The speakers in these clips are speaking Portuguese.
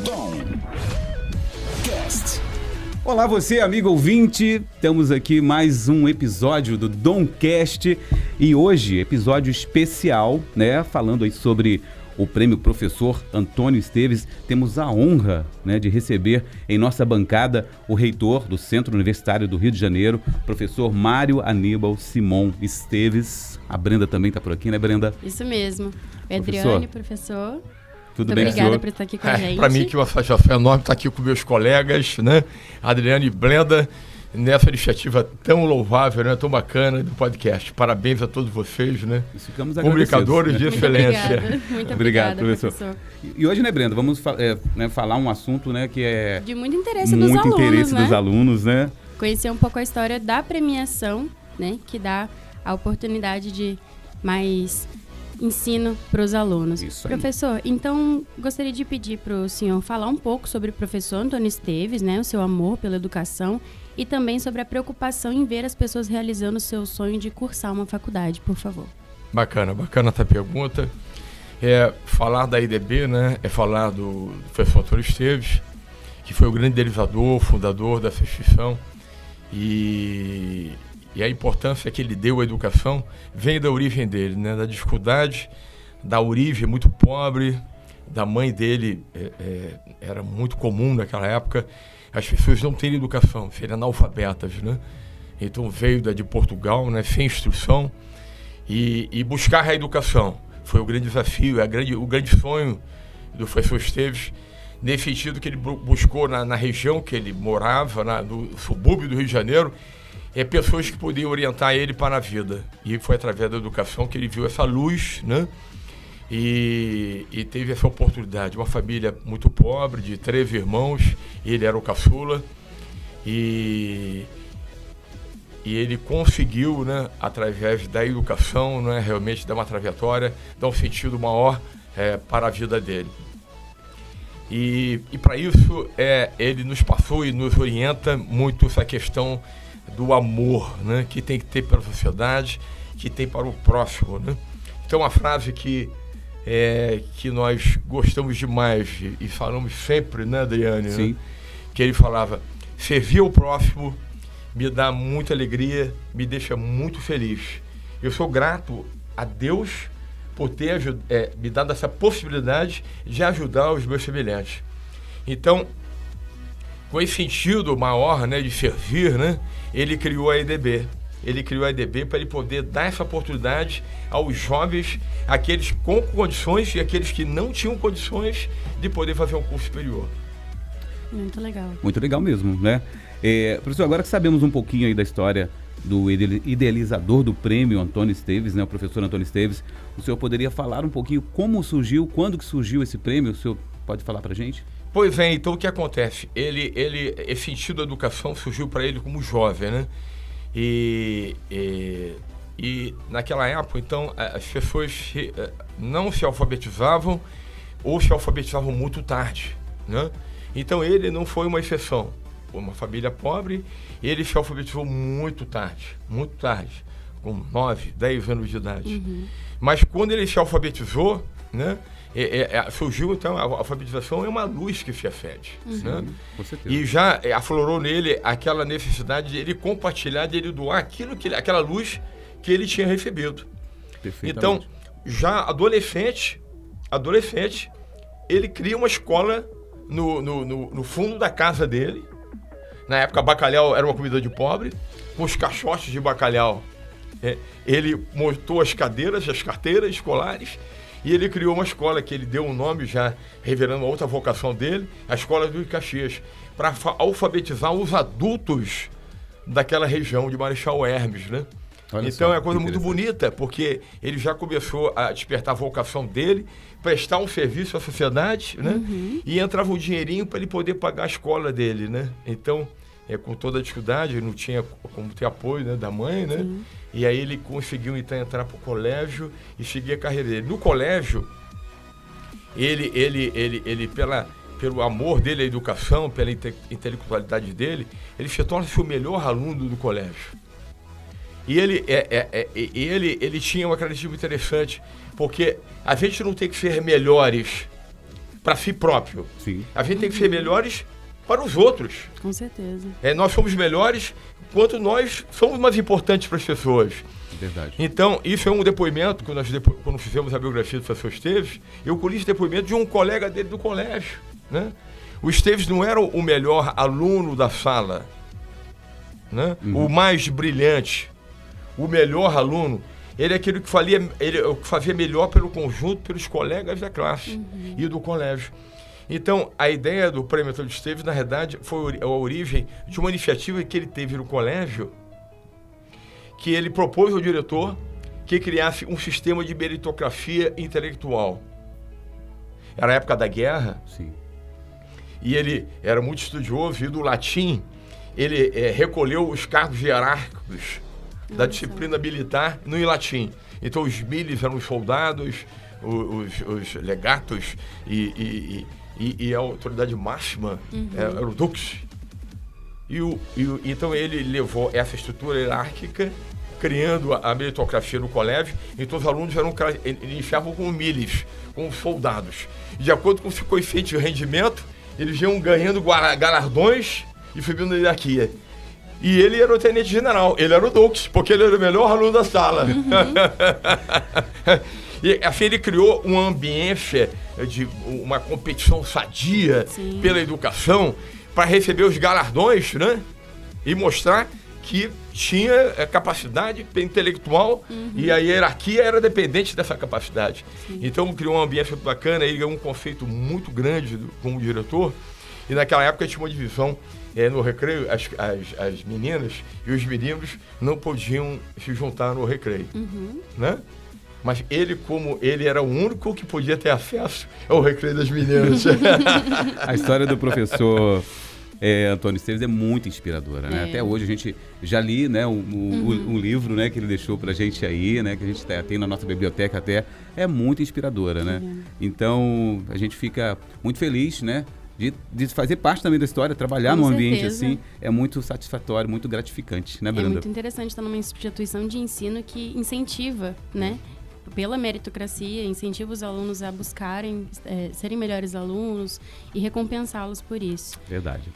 Domcast. Olá você, amigo ouvinte, estamos aqui mais um episódio do Domcast e hoje, episódio especial, né, falando aí sobre o prêmio Professor Antônio Esteves. Temos a honra, né, de receber em nossa bancada o reitor do Centro Universitário do Rio de Janeiro, professor Mário Aníbal Simon Esteves. A Brenda também está por aqui, né, Brenda? Isso mesmo. Adriane, professor. Tudo Muito bem, obrigada senhor? por estar aqui com a gente. Para mim que uma satisfação enorme estar aqui com meus colegas, né? Adriane e Brenda, nessa iniciativa tão louvável, né? Tão bacana do podcast. Parabéns a todos vocês, né? Ficamos comunicadores de né? excelência. Muito obrigado, obrigada, professor. E hoje, né, Brenda, vamos falar um assunto, né, que é de muito interesse dos alunos, né? Conhecer um pouco a história da premiação, né, que dá a oportunidade de mais ensino para os alunos. Isso aí. Professor, então gostaria de pedir para o senhor falar um pouco sobre o professor Antônio Esteves, né, o seu amor pela educação e também sobre a preocupação em ver as pessoas realizando o seu sonho de cursar uma faculdade, por favor. Bacana essa pergunta. Falar da IDB, né, é falar do professor Antônio Esteves, que foi o grande idealizador, fundador dessa instituição, e a importância que ele deu à educação vem da origem dele, né? Da dificuldade, da origem muito pobre, da mãe dele, era muito comum naquela época as pessoas não terem educação, serem analfabetas, né? Então veio de Portugal, né? Sem instrução, e buscar a educação. Foi o grande desafio, o grande sonho do professor Esteves, nesse sentido que ele buscou na região que ele morava, no subúrbio do Rio de Janeiro, pessoas que podiam orientar ele para a vida. E foi através da educação que ele viu essa luz, né? E teve essa oportunidade. Uma família muito pobre, de 13 irmãos, ele era o caçula. E ele conseguiu, né, através da educação, né, realmente dar uma trajetória, dar um sentido maior para a vida dele. E para isso, ele nos passou e nos orienta muito essa questão do amor, né, que tem que ter pela sociedade, que tem para o próximo, né? Então, uma frase que nós gostamos demais e falamos sempre, né, Adriane? Sim. Né? Que ele falava: servir ao próximo me dá muita alegria, me deixa muito feliz. Eu sou grato a Deus por ter me dado essa possibilidade de ajudar os meus semelhantes. Então, com esse sentido maior, né, de servir, né, ele criou a EDB. Ele criou a EDB para ele poder dar essa oportunidade aos jovens, aqueles com condições e aqueles que não tinham condições de poder fazer um curso superior. Muito legal. Muito legal mesmo, né? Professor, agora que sabemos um pouquinho aí da história do idealizador do prêmio Antônio Esteves, né, o professor Antônio Esteves, o senhor poderia falar um pouquinho como surgiu, quando que surgiu esse prêmio? O senhor pode falar para a gente? Pois é, então o que acontece? Esse sentido da educação surgiu para ele como jovem, né? E naquela época, então, as pessoas não se alfabetizavam ou se alfabetizavam muito tarde, né? Então ele não foi uma exceção. Foi uma família pobre, ele se alfabetizou muito tarde, com 9, 10 anos de idade. Uhum. Mas quando ele se alfabetizou, né? Surgiu, então, a alfabetização é uma luz que se acende, né? Com certeza. E já aflorou nele aquela necessidade de ele compartilhar, de ele doar aquela luz que ele tinha recebido. Então, já adolescente, ele cria uma escola no fundo da casa dele. Na época, bacalhau era uma comida de pobre, com os caixotes de bacalhau. Ele montou as carteiras escolares, e ele criou uma escola que ele deu um nome, já revelando uma outra vocação dele, a Escola do Caxias, para alfabetizar os adultos daquela região de Marechal Hermes, né? Olha então só, é uma coisa muito bonita, porque ele já começou a despertar a vocação dele, prestar um serviço à sociedade, né? Uhum. E entrava um dinheirinho para ele poder pagar a escola dele, né? Então, com toda a dificuldade, não tinha como ter apoio, né, da mãe, né? Sim. E aí ele conseguiu então entrar para o colégio e seguir a carreira dele. No colégio, ele pelo amor dele à educação, pela intelectualidade dele, ele se torna-se o melhor aluno do colégio. E ele tinha uma característica interessante, porque a gente não tem que ser melhores para si próprio. Sim. A gente tem que ser melhores para os outros. Com certeza. Nós somos melhores quanto nós somos mais importantes para as pessoas. Verdade. Então, isso é um depoimento, quando fizemos a biografia do professor Esteves, eu colhi esse depoimento de um colega dele do colégio, né? O Esteves não era o melhor aluno da sala, né? O mais brilhante, o melhor aluno. Ele é aquele que fazia melhor pelo conjunto, pelos colegas da classe e do colégio. Então, a ideia do Prêmio Antônio Esteves, na verdade, foi a origem de uma iniciativa que ele teve no colégio, que ele propôs ao diretor que criasse um sistema de meritocracia intelectual. Era a época da guerra. Sim. E ele era muito estudioso e do latim ele recolheu os cargos hierárquicos da disciplina militar no latim. Então os miles eram os soldados, os legatos e a autoridade máxima era o dux. Então ele levou essa estrutura hierárquica, criando a meritocracia no colégio. Então os alunos iniciavam como miles, como soldados. De acordo com o seu coeficiente de rendimento, eles iam ganhando galardões e subindo na hierarquia. E ele era o tenente-general, ele era o dux, porque ele era o melhor aluno da sala. E assim ele criou uma ambiência de uma competição sadia pela educação, para receber os galardões, né? E mostrar que tinha capacidade intelectual e a hierarquia era dependente dessa capacidade. Então criou um ambiente muito bacana, ele ganhou um conceito muito grande como diretor. E naquela época tinha uma divisão no recreio, as meninas e os meninos não podiam se juntar no recreio, né? Mas como ele era o único que podia ter acesso ao recreio das meninas. A história do professor Antônio Esteves é muito inspiradora, né? Até hoje a gente já li, né, um livro, né, que ele deixou pra gente aí, né, que a gente tem na nossa biblioteca até, é muito inspiradora, né? Então a gente fica muito feliz, né, de fazer parte também da história, trabalhar num ambiente assim, é muito satisfatório, muito gratificante, né, Brenda? É muito interessante estar numa instituição de ensino que incentiva, né, pela meritocracia, incentiva os alunos a buscarem serem melhores alunos e recompensá-los por isso. Verdade.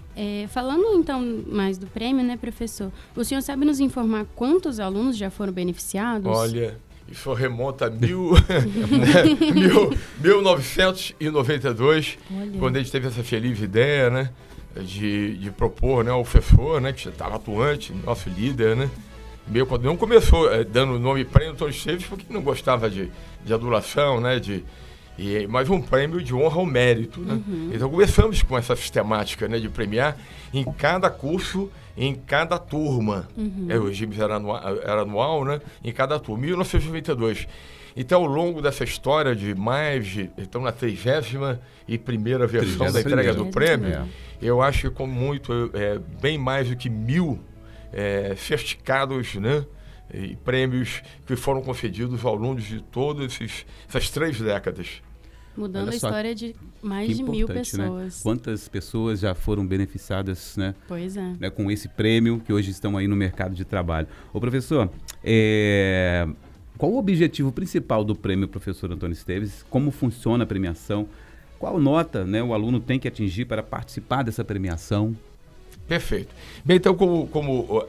Falando então mais do prêmio, né, professor? O senhor sabe nos informar quantos alunos já foram beneficiados? Olha, isso remonta a 1992, quando a gente teve essa feliz ideia, né, de propor, né, ao professor, né, que estava atuante, nosso líder, né, quando não começou dando o nome Prêmio Antônio Esteves, porque não gostava de adulação, né, mas um prêmio de honra ao mérito, né? Então começamos com essa sistemática, né, de premiar em cada curso, em cada turma. O regime era anual, né, em cada turma, 1992. Então, ao longo dessa história estamos na 31ª versão da entrega do prêmio, eu acho que com bem mais do que 1.000 certificados, né, e prêmios que foram concedidos ao longo de todas essas 3 décadas. Mudando a história de mais de 1.000 pessoas. Né? Quantas pessoas já foram beneficiadas, né? Pois é. Né, com esse prêmio que hoje estão aí no mercado de trabalho. Ô, professor, qual o objetivo principal do prêmio Professor Antônio Esteves? Como funciona a premiação? Qual nota, né, o aluno tem que atingir para participar dessa premiação? Perfeito. Bem, então, como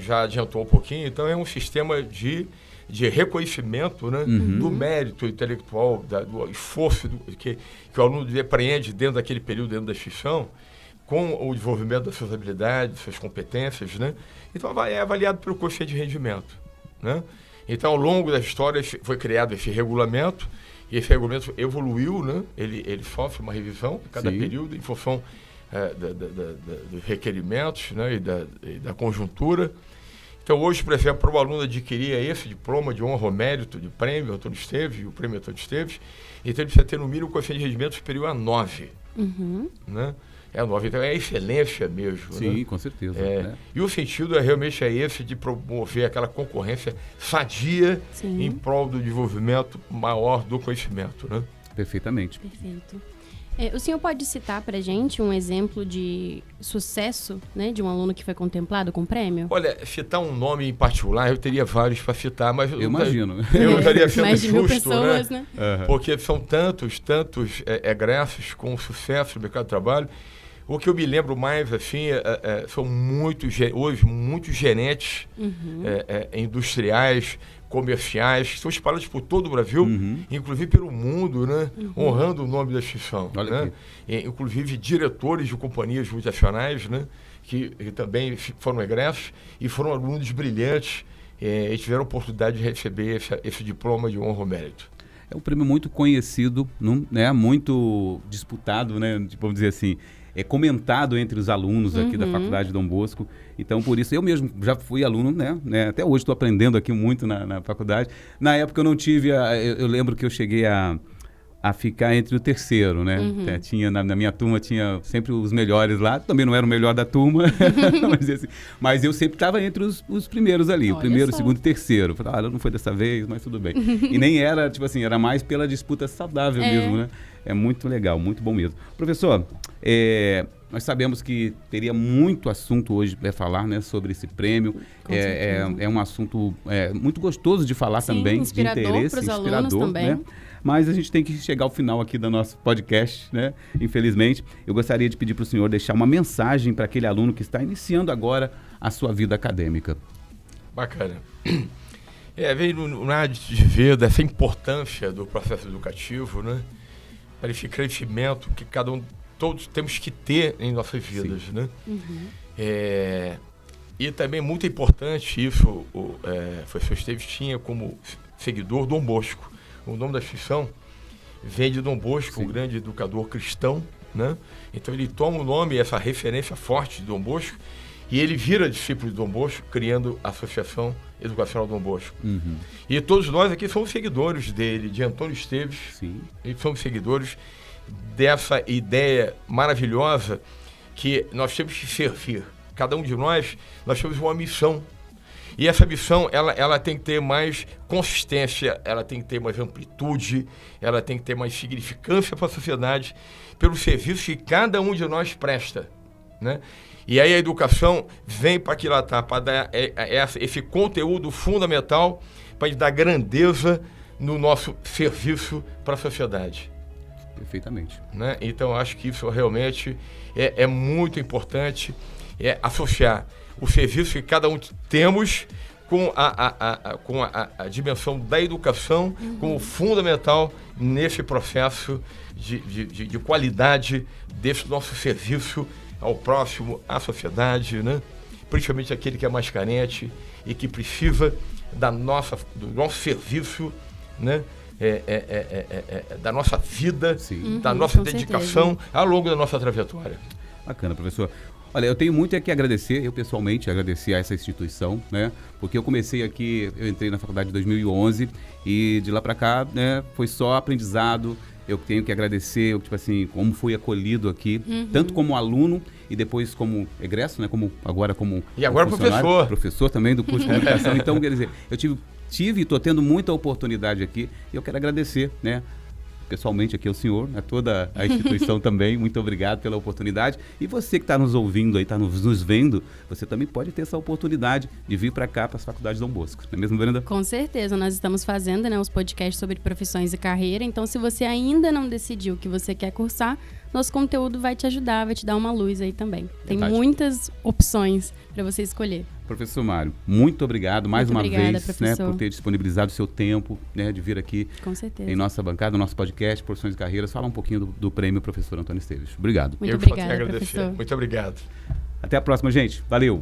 já adiantou um pouquinho, então é um sistema de reconhecimento, né, do mérito intelectual, do esforço que o aluno depreende dentro daquele período, dentro da instituição, com o desenvolvimento das suas habilidades, suas competências, né? Então, é avaliado pelo coeficiente de rendimento, né? Então, ao longo da história, foi criado esse regulamento, e esse regulamento evoluiu, né? Ele sofre uma revisão em cada período, em função dos requerimentos, né, e da conjuntura. Então, hoje, por exemplo, para o aluno adquirir esse diploma de honra ao mérito de prêmio Antônio Esteves, o prêmio Antônio Esteves, então ele precisa ter no mínimo um coeficiente de rendimento superior a 9. Né? É 9, então é excelência mesmo. Sim, né? Com certeza. Né? E o sentido realmente esse de promover aquela concorrência sadia em prol do desenvolvimento maior do conhecimento. Né? Perfeitamente. Perfeito. O senhor pode citar para a gente um exemplo de sucesso, né, de um aluno que foi contemplado com prêmio? Olha, citar um nome em particular, eu teria vários para citar, mas eu imagino. Eu estaria sendo mais de justo, 1.000 pessoas, né? Porque são tantos egressos com sucesso no mercado de trabalho. O que eu me lembro mais, assim, são hoje muitos gerentes industriais, comerciais, que são espalhados por todo o Brasil, inclusive pelo mundo, né? Honrando o nome da instituição. Né? Inclusive diretores de companhias multinacionais, né? que também foram egressos e foram alunos brilhantes e tiveram a oportunidade de receber esse diploma de honra ao mérito. É um prêmio muito conhecido, né? Muito disputado, né? Vamos dizer assim, comentado entre os alunos aqui da Faculdade Dom Bosco. Então, por isso, eu mesmo já fui aluno, né? Até hoje estou aprendendo aqui muito na faculdade. Na época eu não tive, eu lembro que eu cheguei a ficar entre o terceiro, né? Tinha, na minha turma tinha sempre os melhores lá, também não era o melhor da turma, mas eu sempre estava entre os primeiros ali, o primeiro, o segundo e terceiro. Falei, não foi dessa vez, mas tudo bem. E nem era, tipo assim, era mais pela disputa saudável mesmo, né? É muito legal, muito bom mesmo. Professor, nós sabemos que teria muito assunto hoje para falar, né, sobre esse prêmio. É um assunto muito gostoso de falar. Sim, também, de interesse, inspirador também. Né? Mas a gente tem que chegar ao final aqui do nosso podcast, né? Infelizmente. Eu gostaria de pedir para o senhor deixar uma mensagem para aquele aluno que está iniciando agora a sua vida acadêmica. Bacana. Veio na de ver dessa importância do processo educativo, né? Para esse crescimento que todos temos que ter em nossas vidas, né? E também muito importante isso, o professor Esteves tinha como seguidor Dom Bosco. O nome da instituição vem de Dom Bosco, um grande educador cristão, né? Então ele toma o nome, essa referência forte de Dom Bosco, e ele vira discípulo de Dom Bosco, criando a Associação Educacional Dom Bosco. E todos nós aqui somos seguidores dele, de Antônio Esteves, e somos seguidores dessa ideia maravilhosa que nós temos que servir. Cada um de nós temos uma missão. E essa missão, ela tem que ter mais consistência, ela tem que ter mais amplitude, ela tem que ter mais significância para a sociedade, pelo serviço que cada um de nós presta, né? E aí a educação vem para aquilatar, para dar esse conteúdo fundamental, para dar grandeza no nosso serviço para a sociedade. Perfeitamente. Né? Então, acho que isso realmente é muito importante, associar o serviço que cada um temos com a dimensão da educação como fundamental nesse processo de qualidade desse nosso serviço ao próximo, à sociedade, né? Principalmente aquele que é mais carente e que precisa do nosso serviço, né? Da nossa vida, da nossa dedicação ao longo da nossa trajetória. Bacana, professor. Olha, eu tenho muito que agradecer, eu pessoalmente agradecer a essa instituição, né? Porque eu comecei aqui, eu entrei na faculdade em 2011 e de lá para cá, né, foi só aprendizado. Eu tenho que agradecer, tipo assim, como fui acolhido aqui, tanto como aluno e depois como egresso, né? Agora professor também do curso de comunicação. Então, quer dizer, eu tive e estou tendo muita oportunidade aqui e eu quero agradecer, né? Pessoalmente aqui ao senhor, a toda a instituição também, muito obrigado pela oportunidade. E você que está nos ouvindo aí, está nos vendo, você também pode ter essa oportunidade de vir para cá, para as faculdades Dom Bosco. Não é mesmo, Brenda? Com certeza, nós estamos fazendo, né, os podcasts sobre profissões e carreira, então se você ainda não decidiu o que você quer cursar, nosso conteúdo vai te ajudar, vai te dar uma luz aí também. Tem muitas opções para você escolher. Professor Mário, muito obrigado mais uma vez, né, por ter disponibilizado o seu tempo, né, de vir aqui em nossa bancada, no nosso podcast, Profissões e Carreiras, falar um pouquinho do prêmio Professor Antônio Esteves. Obrigado. Muito obrigada, professor. Muito obrigado. Até a próxima, gente. Valeu.